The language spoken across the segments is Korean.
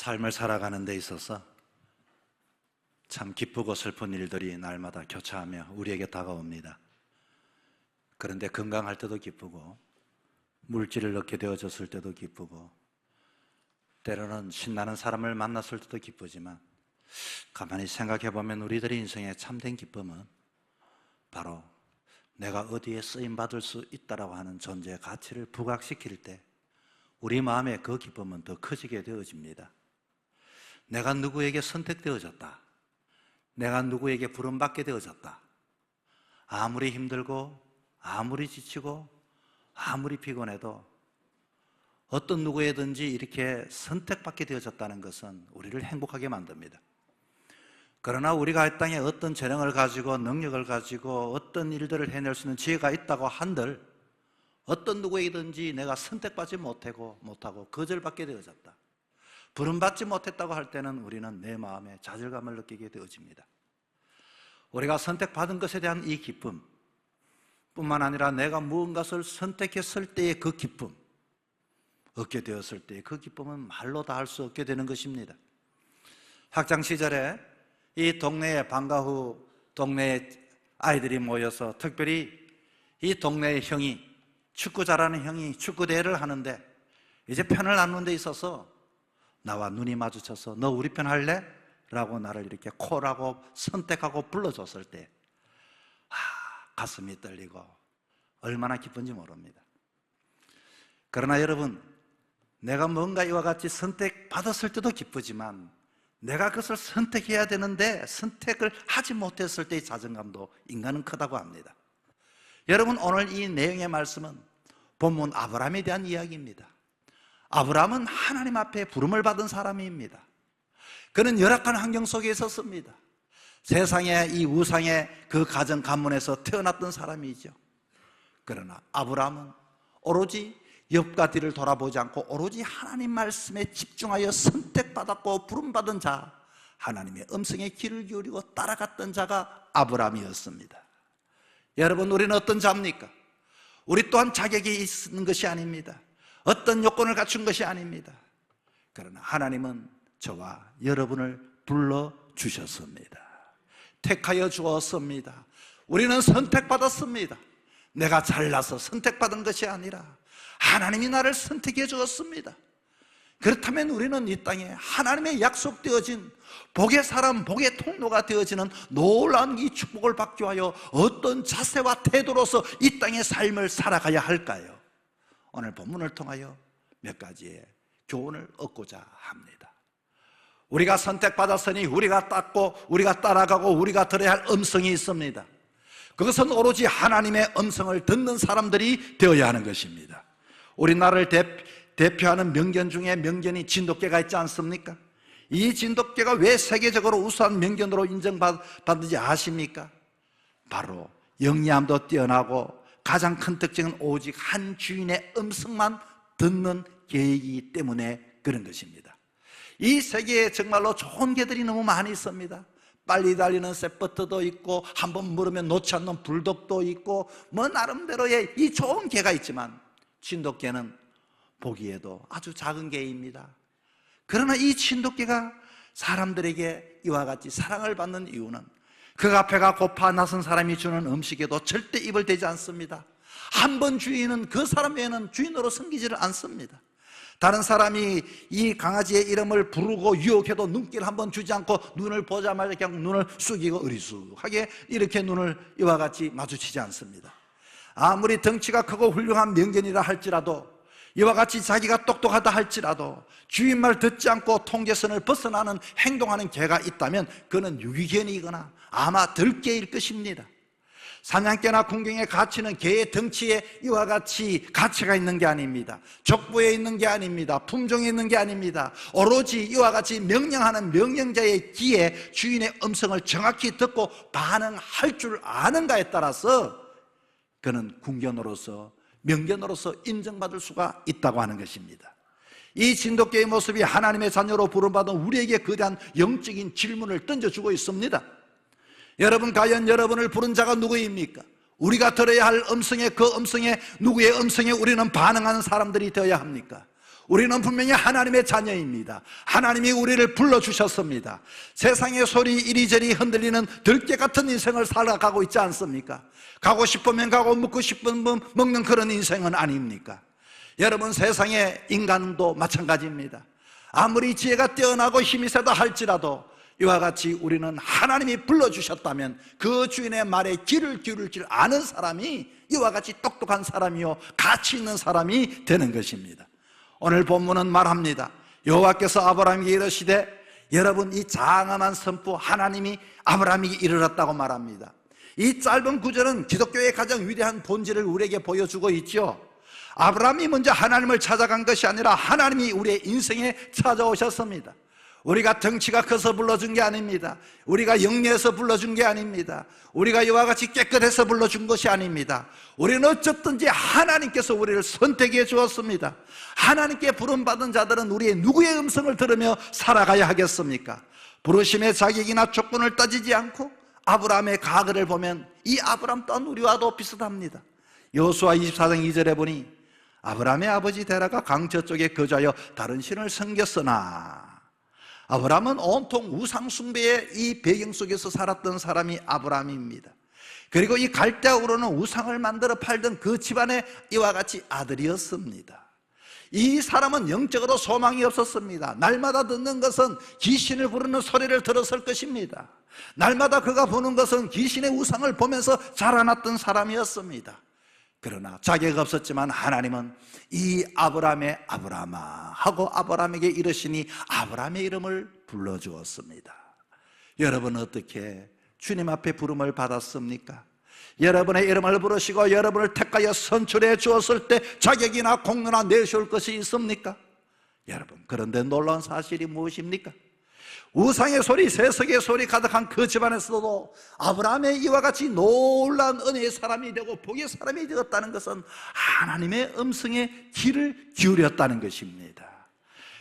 삶을 살아가는 데 있어서 참 기쁘고 슬픈 일들이 날마다 교차하며 우리에게 다가옵니다. 그런데 건강할 때도 기쁘고 물질을 얻게 되어졌을 때도 기쁘고 때로는 신나는 사람을 만났을 때도 기쁘지만 가만히 생각해 보면 우리들의 인생의 참된 기쁨은 바로 내가 어디에 쓰임받을 수 있다라고 하는 존재의 가치를 부각시킬 때 우리 마음에 그 기쁨은 더 커지게 되어집니다. 내가 누구에게 선택되어졌다, 내가 누구에게 부름받게 되어졌다. 아무리 힘들고 아무리 지치고 아무리 피곤해도 어떤 누구에든지 이렇게 선택받게 되어졌다는 것은 우리를 행복하게 만듭니다. 그러나 우리가 이 땅에 어떤 재능을 가지고 능력을 가지고 어떤 일들을 해낼 수 있는 지혜가 있다고 한들 어떤 누구에게든지 내가 선택받지 못하고 거절받게 되어졌다, 부름받지 못했다고 할 때는 우리는 내 마음에 좌절감을 느끼게 되어집니다. 우리가 선택받은 것에 대한 이 기쁨 뿐만 아니라 내가 무언가를 선택했을 때의 그 기쁨, 얻게 되었을 때의 그 기쁨은 말로 다 할 수 없게 되는 것입니다. 학창시절에 이 동네에 방과 후 동네에 아이들이 모여서 특별히 이 동네의 형이 축구 잘하는 형이 축구대회를 하는데 이제 편을 나누는 데 있어서 나와 눈이 마주쳐서 너 우리 편 할래? 라고 나를 이렇게 콜하고 선택하고 불러줬을 때 가슴이 떨리고 얼마나 기쁜지 모릅니다. 그러나 여러분, 내가 뭔가 이와 같이 선택받았을 때도 기쁘지만 내가 그것을 선택해야 되는데 선택을 하지 못했을 때의 자존감도 인간은 크다고 합니다. 여러분, 오늘 이 내용의 말씀은 본문 아브라함에 대한 이야기입니다. 아브라함은 하나님 앞에 부름을 받은 사람입니다. 그는 열악한 환경 속에 있었습니다. 세상의 이 우상의 그 가정 가문에서 태어났던 사람이죠. 그러나 아브라함은 오로지 옆과 뒤를 돌아보지 않고 오로지 하나님 말씀에 집중하여 선택받았고 부름받은 자, 하나님의 음성에 귀를 기울이고 따라갔던 자가 아브라함이었습니다. 여러분, 우리는 어떤 자입니까? 우리 또한 자격이 있는 것이 아닙니다. 어떤 요건을 갖춘 것이 아닙니다. 그러나 하나님은 저와 여러분을 불러주셨습니다. 택하여 주었습니다. 우리는 선택받았습니다. 내가 잘나서 선택받은 것이 아니라 하나님이 나를 선택해 주었습니다. 그렇다면 우리는 이 땅에 하나님의 약속되어진 복의 사람, 복의 통로가 되어지는 놀라운 이 축복을 받기 위하여 어떤 자세와 태도로서 이 땅의 삶을 살아가야 할까요? 오늘 본문을 통하여 몇 가지의 교훈을 얻고자 합니다. 우리가 선택받았으니 우리가 닦고 우리가 따라가고 우리가 들어야 할 음성이 있습니다. 그것은 오로지 하나님의 음성을 듣는 사람들이 되어야 하는 것입니다. 우리나라를 대표하는 명견 중에 명견이 진돗개가 있지 않습니까? 이 진돗개가 왜 세계적으로 우수한 명견으로 인정받는지 아십니까? 바로 영리함도 뛰어나고 가장 큰 특징은 오직 한 주인의 음성만 듣는 개이기 때문에 그런 것입니다. 이 세계에 정말로 좋은 개들이 너무 많이 있습니다. 빨리 달리는 셋버트도 있고 한번 물으면 놓지 않는 불독도 있고 뭐 나름대로의 이 좋은 개가 있지만 진돗개는 보기에도 아주 작은 개입니다. 그러나 이 진돗개가 사람들에게 이와 같이 사랑을 받는 이유는 그가 배가 고파 나선 사람이 주는 음식에도 절대 입을 대지 않습니다. 한 번 주인은 그 사람 외에는 주인으로 섬기지를 않습니다. 다른 사람이 이 강아지의 이름을 부르고 유혹해도 눈길 한번 주지 않고 눈을 보자마자 그냥 눈을 숙이고 으리숙하게 이렇게 눈을 이와 같이 마주치지 않습니다. 아무리 덩치가 크고 훌륭한 명견이라 할지라도 이와 같이 자기가 똑똑하다 할지라도 주인 말 듣지 않고 통제선을 벗어나는 행동하는 개가 있다면 그는 유기견이거나 아마 들개일 것입니다. 사냥개나 군경의 가치는 개의 덩치에 이와 같이 가치가 있는 게 아닙니다. 족보에 있는 게 아닙니다. 품종에 있는 게 아닙니다. 오로지 이와 같이 명령하는 명령자의 귀에 주인의 음성을 정확히 듣고 반응할 줄 아는가에 따라서 그는 군견으로서 명견으로서 인정받을 수가 있다고 하는 것입니다. 이 진돗개의 모습이 하나님의 자녀로 부름받은 우리에게 거대한 영적인 질문을 던져주고 있습니다. 여러분, 과연 여러분을 부른 자가 누구입니까? 우리가 들어야 할 음성에 그 음성에 누구의 음성에 우리는 반응하는 사람들이 되어야 합니까? 우리는 분명히 하나님의 자녀입니다. 하나님이 우리를 불러주셨습니다. 세상의 소리 이리저리 흔들리는 들깨 같은 인생을 살아가고 있지 않습니까? 가고 싶으면 가고 먹고 싶으면 먹는 그런 인생은 아닙니까? 여러분, 세상의 인간도 마찬가지입니다. 아무리 지혜가 뛰어나고 힘이 세다 할지라도 이와 같이 우리는 하나님이 불러주셨다면 그 주인의 말에 귀를 기울일 줄 아는 사람이 이와 같이 똑똑한 사람이요 가치 있는 사람이 되는 것입니다. 오늘 본문은 말합니다. 여호와께서 아브라함에게 이르시되, 여러분, 이 장엄한 선포 하나님이 아브라함에게 이르렀다고 말합니다. 이 짧은 구절은 기독교의 가장 위대한 본질을 우리에게 보여주고 있죠. 아브라함이 먼저 하나님을 찾아간 것이 아니라 하나님이 우리의 인생에 찾아오셨습니다. 우리가 덩치가 커서 불러준 게 아닙니다. 우리가 영리해서 불러준 게 아닙니다. 우리가 이와 같이 깨끗해서 불러준 것이 아닙니다. 우리는 어쨌든지 하나님께서 우리를 선택해 주었습니다. 하나님께 부름받은 자들은 우리의 누구의 음성을 들으며 살아가야 하겠습니까? 부르심의 자격이나 조건을 따지지 않고 아브라함의 가거를 보면 이 아브라함 또한 우리와도 비슷합니다. 여호수아 24장 2절에 보니 아브라함의 아버지 데라가 강 저쪽에 거주하여 다른 신을 섬겼으나, 아브라함은 온통 우상 숭배의 이 배경 속에서 살았던 사람이 아브라함입니다. 그리고 이 갈대아우로는 우상을 만들어 팔던 그 집안의 이와 같이 아들이었습니다. 이 사람은 영적으로 소망이 없었습니다. 날마다 듣는 것은 귀신을 부르는 소리를 들었을 것입니다. 날마다 그가 보는 것은 귀신의 우상을 보면서 자라났던 사람이었습니다. 그러나 자격 없었지만 하나님은 이 아브라함의 아브라함아 하고 아브라함에게 이르시니 아브라함의 이름을 불러주었습니다. 여러분, 어떻게 주님 앞에 부름을 받았습니까? 여러분의 이름을 부르시고 여러분을 택하여 선출해 주었을 때 자격이나 공로나 내세울 것이 있습니까? 여러분, 그런데 놀라운 사실이 무엇입니까? 우상의 소리, 세속의 소리 가득한 그 집안에서도 아브라함의 이와 같이 놀라운 은혜의 사람이 되고 복의 사람이 되었다는 것은 하나님의 음성에 귀를 기울였다는 것입니다.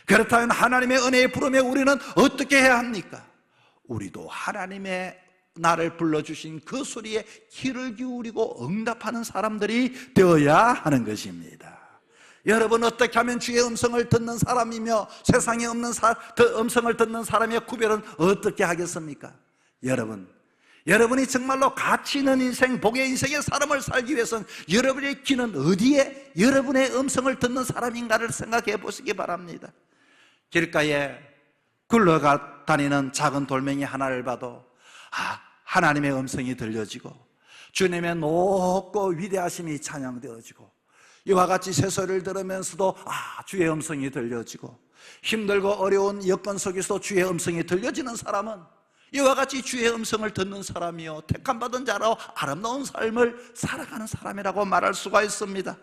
그렇다면 하나님의 은혜의 부름에 우리는 어떻게 해야 합니까? 우리도 하나님의 나를 불러주신 그 소리에 귀를 기울이고 응답하는 사람들이 되어야 하는 것입니다. 여러분, 어떻게 하면 주의 음성을 듣는 사람이며 세상에 없는 음성을 듣는 사람의 구별은 어떻게 하겠습니까? 여러분이 정말로 가치 있는 인생, 복의 인생의 삶을 살기 위해서는 여러분의 귀는 어디에 여러분의 음성을 듣는 사람인가를 생각해 보시기 바랍니다. 길가에 굴러가 다니는 작은 돌멩이 하나를 봐도 하나님의 음성이 들려지고 주님의 높고 위대하심이 찬양되어지고, 이와 같이 새소리를 들으면서도 주의 음성이 들려지고, 힘들고 어려운 여건 속에서 주의 음성이 들려지는 사람은 이와 같이 주의 음성을 듣는 사람이요 택함받은 자로 아름다운 삶을 살아가는 사람이라고 말할 수가 있습니다.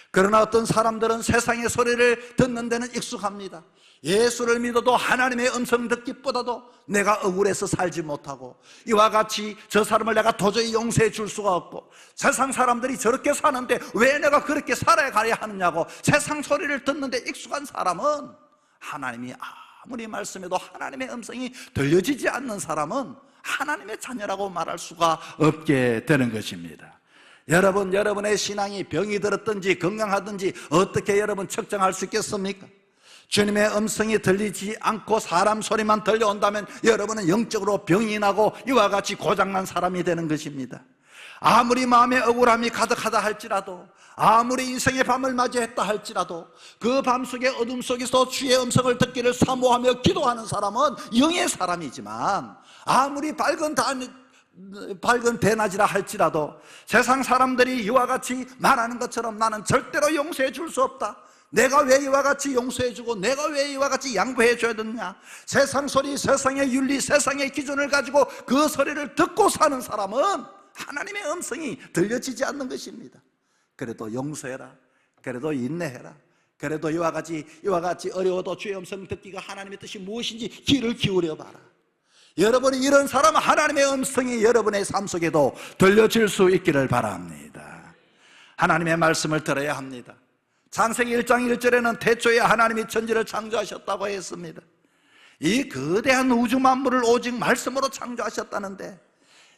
그러나 어떤 사람들은 세상의 소리를 듣는 데는 익숙합니다. 예수를 믿어도 하나님의 음성 듣기보다도 내가 억울해서 살지 못하고 이와 같이 저 사람을 내가 도저히 용서해 줄 수가 없고 세상 사람들이 저렇게 사는데 왜 내가 그렇게 살아가야 하느냐고 세상 소리를 듣는데 익숙한 사람은, 하나님이 아무리 말씀해도 하나님의 음성이 들려지지 않는 사람은 하나님의 자녀라고 말할 수가 없게 되는 것입니다. 여러분의 신앙이 병이 들었든지 건강하든지 어떻게 여러분 측정할 수 있겠습니까? 주님의 음성이 들리지 않고 사람 소리만 들려온다면 여러분은 영적으로 병이 나고 이와 같이 고장난 사람이 되는 것입니다. 아무리 마음에 억울함이 가득하다 할지라도, 아무리 인생의 밤을 맞이했다 할지라도 그 밤 속에 어둠 속에서 주의 음성을 듣기를 사모하며 기도하는 사람은 영의 사람이지만, 아무리 밝은 대낮이라 할지라도 세상 사람들이 이와 같이 말하는 것처럼 나는 절대로 용서해 줄 수 없다, 내가 왜 이와 같이 용서해주고 내가 왜 이와 같이 양보해줘야 되느냐, 세상 소리, 세상의 윤리, 세상의 기준을 가지고 그 소리를 듣고 사는 사람은 하나님의 음성이 들려지지 않는 것입니다. 그래도 용서해라, 그래도 인내해라, 그래도 이와 같이 어려워도 주의 음성 듣기가 하나님의 뜻이 무엇인지 귀를 기울여 봐라. 여러분이 이런 사람은 하나님의 음성이 여러분의 삶 속에도 들려질 수 있기를 바랍니다. 하나님의 말씀을 들어야 합니다. 창세기 1장 1절에는 태초에 하나님이 천지를 창조하셨다고 했습니다. 이 거대한 우주 만물을 오직 말씀으로 창조하셨다는데,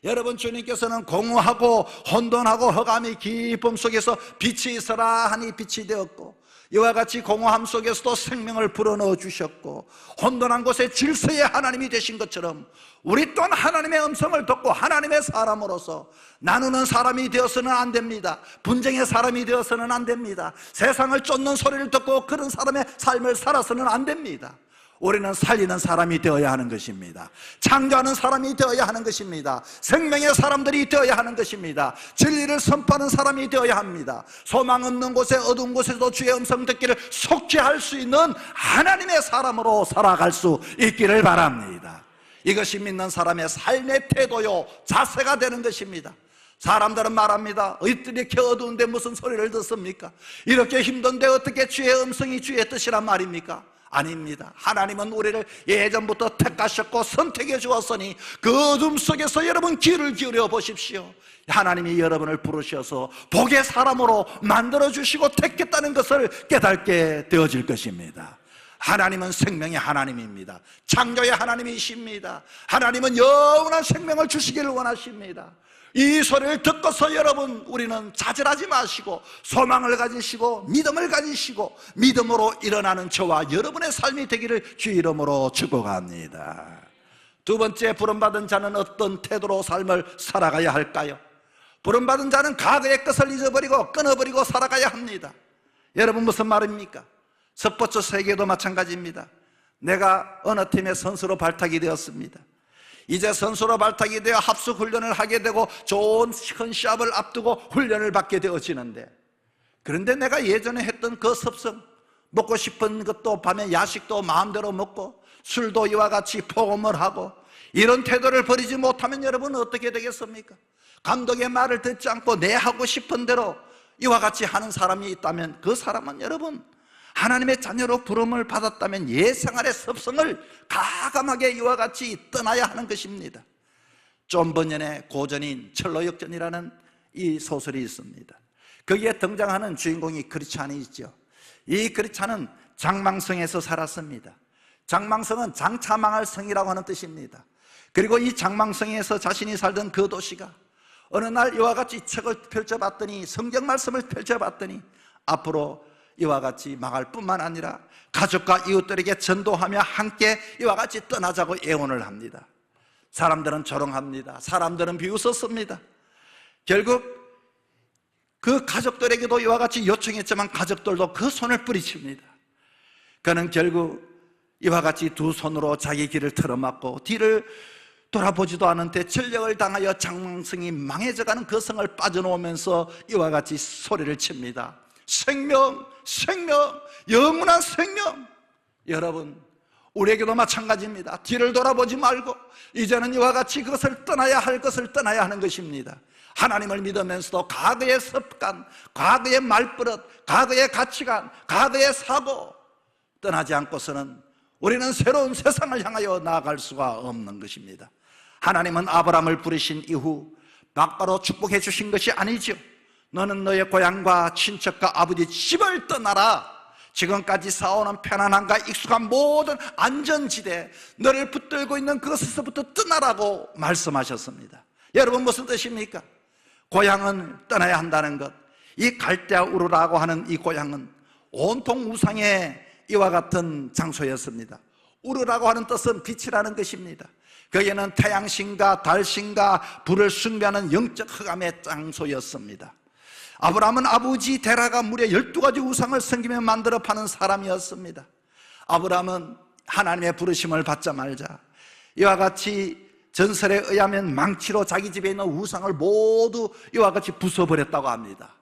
여러분, 주님께서는 공허하고 혼돈하고 허감이 기쁨 속에서 빛이 있어라 하니 빛이 되었고, 이와 같이 공허함 속에서도 생명을 불어넣어 주셨고 혼돈한 곳에 질서의 하나님이 되신 것처럼 우리 또한 하나님의 음성을 듣고 하나님의 사람으로서 나누는 사람이 되어서는 안 됩니다. 분쟁의 사람이 되어서는 안 됩니다. 세상을 쫓는 소리를 듣고 그런 사람의 삶을 살아서는 안 됩니다. 우리는 살리는 사람이 되어야 하는 것입니다. 창조하는 사람이 되어야 하는 것입니다. 생명의 사람들이 되어야 하는 것입니다. 진리를 선포하는 사람이 되어야 합니다. 소망 없는 곳에 어두운 곳에서도 주의 음성 듣기를 속죄할 수 있는 하나님의 사람으로 살아갈 수 있기를 바랍니다. 이것이 믿는 사람의 삶의 태도요 자세가 되는 것입니다. 사람들은 말합니다. 이렇게 어두운데 무슨 소리를 듣습니까? 이렇게 힘든데 어떻게 주의 음성이 주의 뜻이란 말입니까? 아닙니다. 하나님은 우리를 예전부터 택하셨고 선택해 주었으니 그 어둠 속에서 여러분 귀를 기울여 보십시오. 하나님이 여러분을 부르셔서 복의 사람으로 만들어 주시고 택했다는 것을 깨닫게 되어질 것입니다. 하나님은 생명의 하나님입니다. 창조의 하나님이십니다. 하나님은 영원한 생명을 주시기를 원하십니다. 이 소리를 듣고서 여러분 우리는 좌절하지 마시고 소망을 가지시고 믿음을 가지시고 믿음으로 일어나는 저와 여러분의 삶이 되기를 주 이름으로 축복합니다. 두 번째, 부름받은 자는 어떤 태도로 삶을 살아가야 할까요? 부름받은 자는 과거의 것을 잊어버리고 끊어버리고 살아가야 합니다. 여러분 무슨 말입니까? 스포츠 세계도 마찬가지입니다. 내가 어느 팀의 선수로 발탁이 되었습니다. 이제 선수로 발탁이 되어 합숙 훈련을 하게 되고 좋은 큰 시합을 앞두고 훈련을 받게 되어지는데, 그런데 내가 예전에 했던 그 습성, 먹고 싶은 것도 밤에 야식도 마음대로 먹고 술도 이와 같이 포금을 하고 이런 태도를 버리지 못하면 여러분 어떻게 되겠습니까? 감독의 말을 듣지 않고 내 하고 싶은 대로 이와 같이 하는 사람이 있다면 그 사람은 여러분 하나님의 자녀로 부름을 받았다면 옛생활의 습성을 가감하게 이와 같이 떠나야 하는 것입니다. 존 번연의 고전인 철로역전이라는 이 소설이 있습니다. 거기에 등장하는 주인공이 그리찬이 있죠. 이 그리찬은 장망성에서 살았습니다. 장망성은 장차망할 성이라고 하는 뜻입니다. 그리고 이 장망성에서 자신이 살던 그 도시가 어느 날 이와 같이 책을 펼쳐봤더니, 성경 말씀을 펼쳐봤더니 앞으로 이와 같이 망할 뿐만 아니라 가족과 이웃들에게 전도하며 함께 이와 같이 떠나자고 애원을 합니다. 사람들은 조롱합니다. 사람들은 비웃었습니다. 결국 그 가족들에게도 이와 같이 요청했지만 가족들도 그 손을 뿌리칩니다. 그는 결국 이와 같이 두 손으로 자기 길을 틀어막고 뒤를 돌아보지도 않은 데 전력을 당하여 장망성이 망해져가는 그 성을 빠져나오면서 이와 같이 소리를 칩니다. 생명, 생명, 영원한 생명. 여러분, 우리에게도 마찬가지입니다. 뒤를 돌아보지 말고 이제는 이와 같이 그것을 떠나야 할 것을 떠나야 하는 것입니다. 하나님을 믿으면서도 과거의 습관, 과거의 말버릇, 과거의 가치관, 과거의 사고 떠나지 않고서는 우리는 새로운 세상을 향하여 나아갈 수가 없는 것입니다. 하나님은 아브라함을 부르신 이후 막바로 축복해 주신 것이 아니죠. 너는 너의 고향과 친척과 아버지 집을 떠나라. 지금까지 쌓아오는 편안함과 익숙한 모든 안전지대, 너를 붙들고 있는 그것에서부터 떠나라고 말씀하셨습니다. 여러분 무슨 뜻입니까? 고향은 떠나야 한다는 것. 이 갈대아 우르라고 하는 이 고향은 온통 우상의 이와 같은 장소였습니다. 우르라고 하는 뜻은 빛이라는 것입니다. 거기에는 태양신과 달신과 불을 숭배하는 영적 흑암의 장소였습니다. 아브라함은 아버지 데라가 무려 12가지 우상을 섬기며 만들어 파는 사람이었습니다. 아브라함은 하나님의 부르심을 받자마자 이와 같이 전설에 의하면 망치로 자기 집에 있는 우상을 모두 이와 같이 부숴버렸다고 합니다.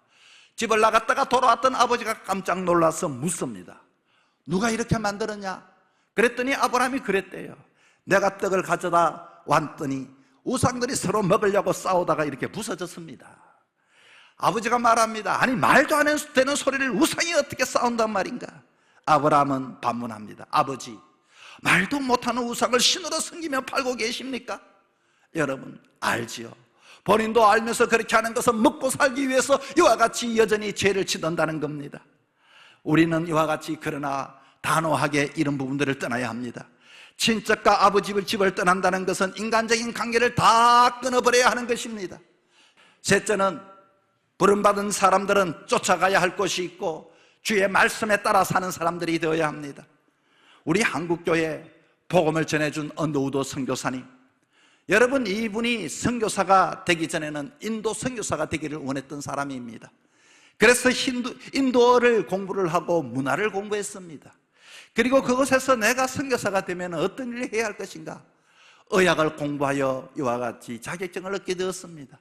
집을 나갔다가 돌아왔던 아버지가 깜짝 놀라서 묻습니다. 누가 이렇게 만들었냐? 그랬더니 아브라함이 그랬대요. 내가 떡을 가져다 왔더니 우상들이 서로 먹으려고 싸우다가 이렇게 부서졌습니다. 아버지가 말합니다. 아니 말도 안 되는 소리를 우상이 어떻게 싸운단 말인가? 아브라함은 반문합니다. 아버지, 말도 못하는 우상을 신으로 섬기며 팔고 계십니까? 여러분 알지요. 본인도 알면서 그렇게 하는 것은 먹고 살기 위해서 이와 같이 여전히 죄를 짓는다는 겁니다. 우리는 이와 같이 그러나 단호하게 이런 부분들을 떠나야 합니다. 친척과 아버지 집을 떠난다는 것은 인간적인 관계를 다 끊어버려야 하는 것입니다. 셋째는 부름받은 사람들은 쫓아가야 할 곳이 있고 주의 말씀에 따라 사는 사람들이 되어야 합니다. 우리 한국교회 복음을 전해준 언더우드 선교사님, 여러분, 이분이 선교사가 되기 전에는 인도 선교사가 되기를 원했던 사람입니다. 그래서 인도어를 공부를 하고 문화를 공부했습니다. 그리고 그곳에서 내가 선교사가 되면 어떤 일을 해야 할 것인가, 의학을 공부하여 이와 같이 자격증을 얻게 되었습니다.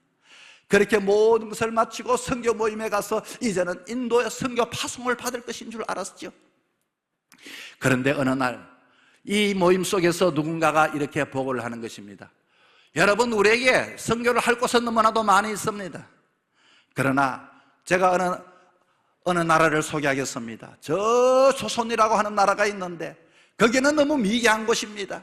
그렇게 모든 것을 마치고 선교 모임에 가서 이제는 인도의 선교 파송을 받을 것인 줄 알았죠. 그런데 어느 날 이 모임 속에서 누군가가 이렇게 보고를 하는 것입니다. 여러분, 우리에게 선교를 할 곳은 너무나도 많이 있습니다. 그러나 제가 어느 나라를 소개하겠습니다. 저 조선이라고 하는 나라가 있는데 거기는 너무 미개한 곳입니다.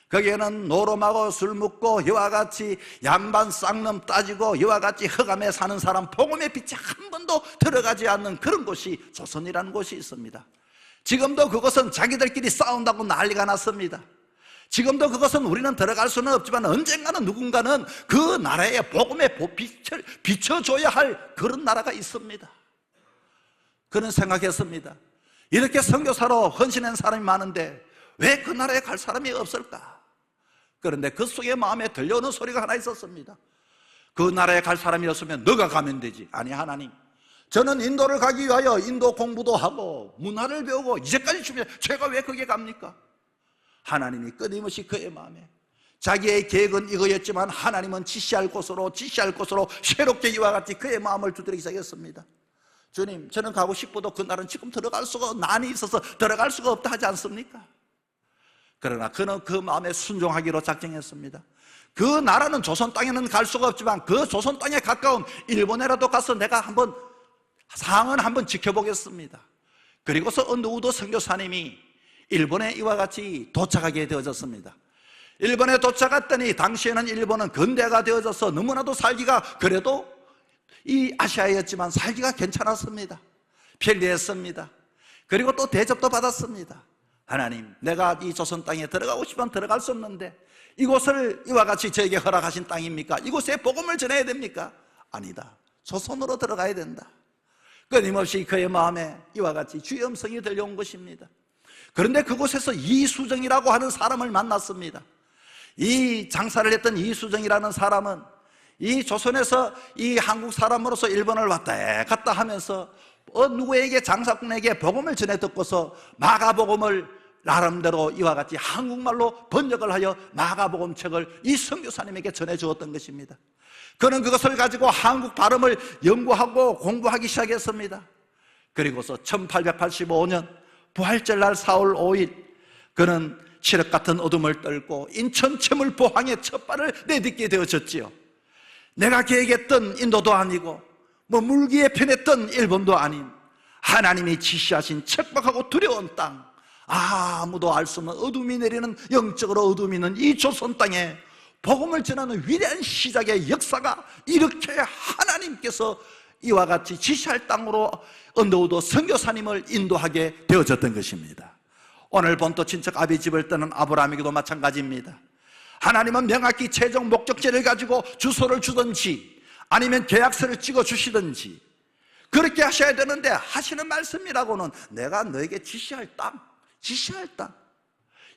거기에는 노름하고 술 먹고 이와 같이 양반 쌍놈 따지고 이와 같이 흑암에 사는 사람, 복음의 빛이 한 번도 들어가지 않는 그런 곳이 조선이라는 곳이 있습니다. 지금도 그것은 자기들끼리 싸운다고 난리가 났습니다. 지금도 그것은 우리는 들어갈 수는 없지만 언젠가는 누군가는 그 나라에 복음의 빛을 비춰줘야 할 그런 나라가 있습니다. 그는 생각했습니다. 이렇게 선교사로 헌신한 사람이 많은데 왜 그 나라에 갈 사람이 없을까? 그런데 그 속에 마음에 들려오는 소리가 하나 있었습니다. 그 나라에 갈 사람이었으면 너가 가면 되지. 아니, 하나님, 저는 인도를 가기 위하여 인도 공부도 하고 문화를 배우고 이제까지 준비, 제가 왜 거기에 갑니까? 하나님이 끊임없이 그의 마음에, 자기의 계획은 이거였지만 하나님은 지시할 곳으로 새롭게 이와 같이 그의 마음을 두드리기 시작했습니다. 주님, 저는 가고 싶어도 그날은 지금 들어갈 수가, 난이 있어서 들어갈 수가 없다 하지 않습니까? 그러나 그는 그 마음에 순종하기로 작정했습니다. 그 나라는 조선 땅에는 갈 수가 없지만 그 조선 땅에 가까운 일본에라도 가서 내가 상황을 한번 지켜보겠습니다. 그리고서 언더우드 선교사님이 일본에 이와 같이 도착하게 되어졌습니다. 일본에 도착했더니 당시에는 일본은 근대가 되어져서 너무나도 살기가, 그래도 이 아시아였지만 살기가 괜찮았습니다. 편리했습니다. 그리고 또 대접도 받았습니다. 하나님, 내가 이 조선 땅에 들어가고 싶으면 들어갈 수 없는데 이곳을 이와 같이 저에게 허락하신 땅입니까? 이곳에 복음을 전해야 됩니까? 아니다, 조선으로 들어가야 된다. 끊임없이 그의 마음에 이와 같이 주의 음성이 들려온 것입니다. 그런데 그곳에서 이수정이라고 하는 사람을 만났습니다. 이 장사를 했던 이수정이라는 사람은 이 조선에서 이 한국 사람으로서 일본을 왔다 갔다 하면서 누구에게, 장사꾼에게 복음을 전해 듣고서 마가복음을 나름대로 이와 같이 한국말로 번역을 하여 마가복음 책을 이 선교사님에게 전해 주었던 것입니다. 그는 그것을 가지고 한국 발음을 연구하고 공부하기 시작했습니다. 그리고서 1885년 부활절날 4월 5일 그는 칠흑 같은 어둠을 떨고 인천 채물포항에 첫 발을 내딛게 되어졌지요. 내가 계획했던 인도도 아니고 물기에 편했던 일본도 아닌 하나님이 지시하신 척박하고 두려운 땅, 아무도 알 수 없는 어둠이 내리는, 영적으로 어둠이 있는 이 조선 땅에 복음을 전하는 위대한 시작의 역사가 이렇게 하나님께서 이와 같이 지시할 땅으로 언더우드 선교사님을 인도하게 되어졌던 것입니다. 오늘 본토 친척 아비집을 떠난 아브라함에게도 마찬가지입니다. 하나님은 명확히 최종 목적지를 가지고 주소를 주든지 아니면 계약서를 찍어 주시든지 그렇게 하셔야 되는데, 하시는 말씀이라고는 내가 너에게 지시할 땅.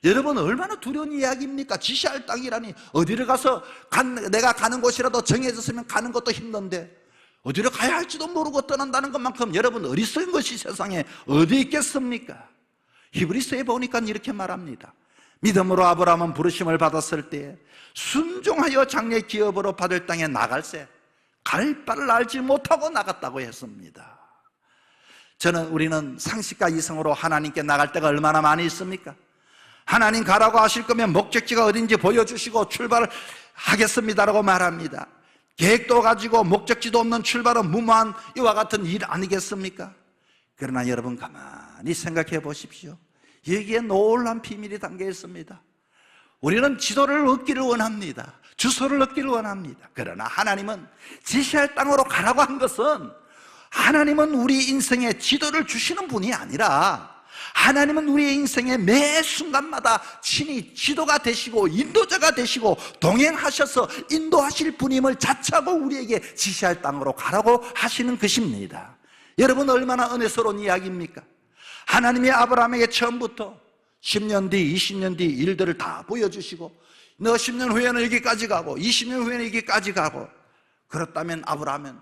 여러분, 얼마나 두려운 이야기입니까? 지시할 땅이라니. 어디를 가서 내가 가는 곳이라도 정해졌으면 가는 것도 힘든데 어디로 가야 할지도 모르고 떠난다는 것만큼 여러분 어리석은 것이 세상에 어디 있겠습니까? 히브리서에 보니까 이렇게 말합니다. 믿음으로 아브라함은 부르심을 받았을 때에 순종하여 장래 기업으로 받을 땅에 나갈새 갈 바를 알지 못하고 나갔다고 했습니다. 우리는 상식과 이성으로 하나님께 나갈 때가 얼마나 많이 있습니까? 하나님 가라고 하실 거면 목적지가 어딘지 보여주시고 출발을 하겠습니다라고 말합니다. 계획도 가지고 목적지도 없는 출발은 무모한 이와 같은 일 아니겠습니까? 그러나 여러분 가만히 생각해 보십시오. 여기에 놀라운 비밀이 담겨 있습니다. 우리는 지도를 얻기를 원합니다. 주소를 얻기를 원합니다. 그러나 하나님은 지시할 땅으로 가라고 한 것은, 하나님은 우리 인생에 지도를 주시는 분이 아니라 하나님은 우리의 인생의 매 순간마다 친히 지도가 되시고 인도자가 되시고 동행하셔서 인도하실 분임을 자처하고 우리에게 지시할 땅으로 가라고 하시는 것입니다. 여러분, 얼마나 은혜스러운 이야기입니까? 하나님이 아브라함에게 처음부터 10년 뒤, 20년 뒤 일들을 다 보여주시고, 너 10년 후에는 여기까지 가고 20년 후에는 여기까지 가고, 그렇다면 아브라함은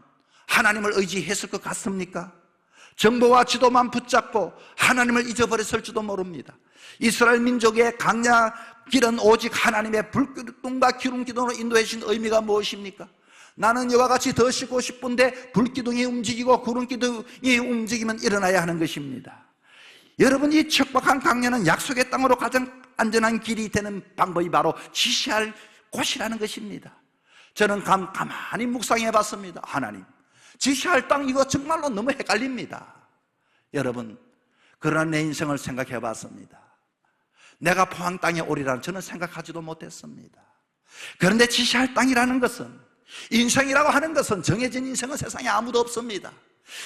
하나님을 의지했을 것 같습니까? 정보와 지도만 붙잡고 하나님을 잊어버렸을지도 모릅니다. 이스라엘 민족의 강야 길은 오직 하나님의 불기둥과 기름기둥으로 인도해 주신 의미가 무엇입니까? 나는 이와 같이 더 쉬고 싶은데 불기둥이 움직이고 구름기둥이 움직이면 일어나야 하는 것입니다. 여러분, 이 척박한 강야는 약속의 땅으로 가장 안전한 길이 되는 방법이 바로 지시할 곳이라는 것입니다. 저는 가만히 묵상해 봤습니다. 하나님, 지시할 땅, 이거 정말로 너무 헷갈립니다. 여러분, 그러나 내 인생을 생각해 봤습니다. 내가 포항 땅에 오리라는 저는 생각하지도 못했습니다. 그런데 지시할 땅이라는 것은, 인생이라고 하는 것은, 정해진 인생은 세상에 아무도 없습니다.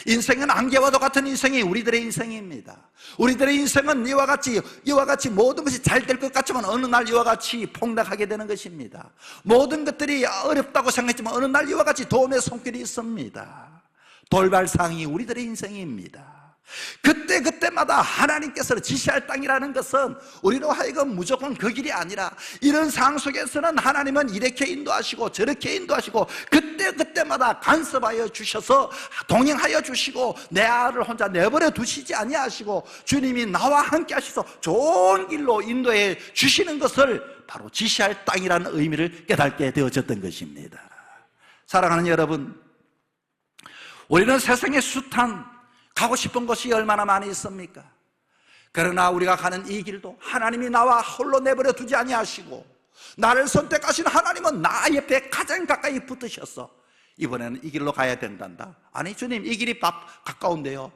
인생은 안개와도 같은 인생이 우리들의 인생입니다. 우리들의 인생은 이와 같이 모든 것이 잘 될 것 같지만 어느 날 이와 같이 폭락하게 되는 것입니다. 모든 것들이 어렵다고 생각했지만 어느 날 이와 같이 도움의 손길이 있습니다. 돌발상이 우리들의 인생입니다. 그때마다 하나님께서 지시할 땅이라는 것은 우리로 하여금 무조건 그 길이 아니라, 이런 상황 속에서는 하나님은 이렇게 인도하시고 저렇게 인도하시고 그때마다 간섭하여 주셔서 동행하여 주시고 내 아를 혼자 내버려 두시지 아니하시고 주님이 나와 함께 하셔서 좋은 길로 인도해 주시는 것을 바로 지시할 땅이라는 의미를 깨닫게 되어졌던 것입니다. 사랑하는 여러분, 우리는 세상의 숱한 가고 싶은 곳이 얼마나 많이 있습니까? 그러나 우리가 가는 이 길도 하나님이 나와 홀로 내버려 두지 아니하시고 나를 선택하신 하나님은 나 옆에 가장 가까이 붙으셔서 이번에는 이 길로 가야 된단다. 아니 주님, 이 길이 가까운데요.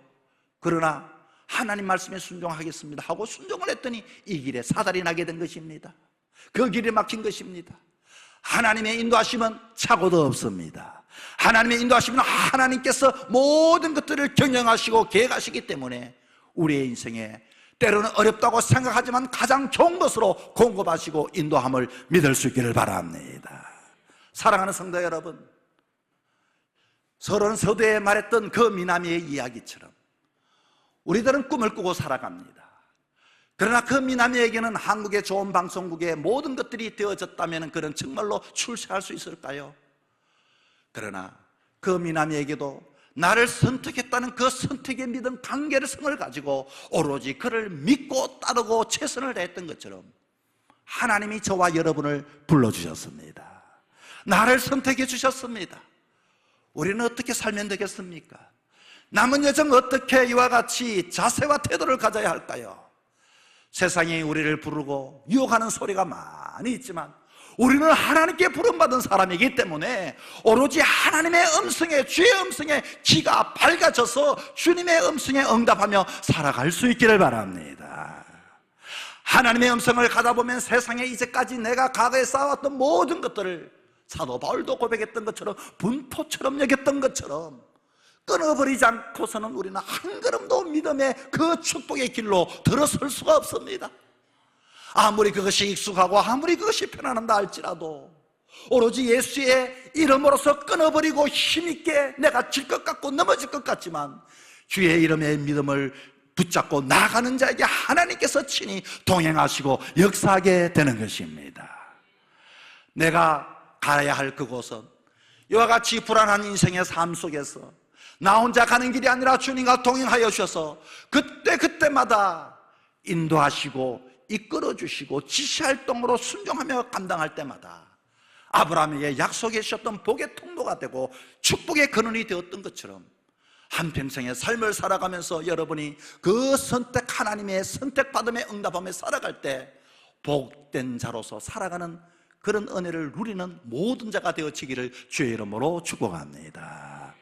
그러나 하나님 말씀에 순종하겠습니다 하고 순종을 했더니 이 길에 사달이 나게 된 것입니다. 그 길이 막힌 것입니다. 하나님의 인도하심은 착오도 없습니다. 하나님의 인도하시면 하나님께서 모든 것들을 경영하시고 계획하시기 때문에 우리의 인생에 때로는 어렵다고 생각하지만 가장 좋은 것으로 공급하시고 인도함을 믿을 수 있기를 바랍니다. 사랑하는 성도 여러분, 서론 서두에 말했던 그 미나미의 이야기처럼 우리들은 꿈을 꾸고 살아갑니다. 그러나 그 미나미에게는 한국의 좋은 방송국의 모든 것들이 되어졌다면 그는 정말로 출세할 수 있을까요? 그러나 그 미나미에게도 나를 선택했다는 그 선택의 믿음, 관계성을 가지고 오로지 그를 믿고 따르고 최선을 다했던 것처럼 하나님이 저와 여러분을 불러주셨습니다. 나를 선택해 주셨습니다. 우리는 어떻게 살면 되겠습니까? 남은 여정 어떻게 이와 같이 자세와 태도를 가져야 할까요? 세상이 우리를 부르고 유혹하는 소리가 많이 있지만 우리는 하나님께 부름받은 사람이기 때문에 오로지 하나님의 음성에, 주의 음성에 귀가 밝아져서 주님의 음성에 응답하며 살아갈 수 있기를 바랍니다. 하나님의 음성을 가다 보면 세상에 이제까지 내가 과거에 쌓아왔던 모든 것들을 사도 바울도 고백했던 것처럼 분토처럼 여겼던 것처럼 끊어버리지 않고서는 우리는 한 걸음도 믿음의 그 축복의 길로 들어설 수가 없습니다. 아무리 그것이 익숙하고 아무리 그것이 편안한다 할지라도 오로지 예수의 이름으로서 끊어버리고 힘있게 내가 질 것 같고 넘어질 것 같지만 주의 이름의 믿음을 붙잡고 나가는 자에게 하나님께서 친히 동행하시고 역사하게 되는 것입니다. 내가 가야 할 그곳은 이와 같이 불안한 인생의 삶 속에서 나 혼자 가는 길이 아니라 주님과 동행하여 주셔서 그때마다 인도하시고 이끌어 주시고 지시할 동으로 순종하며 감당할 때마다 아브라함에게 약속해 주셨던 복의 통로가 되고 축복의 근원이 되었던 것처럼 한평생의 삶을 살아가면서 여러분이 그 선택, 하나님의 선택받음에 응답하며 살아갈 때 복된 자로서 살아가는 그런 은혜를 누리는 모든 자가 되어지기를 주의 이름으로 축복합니다.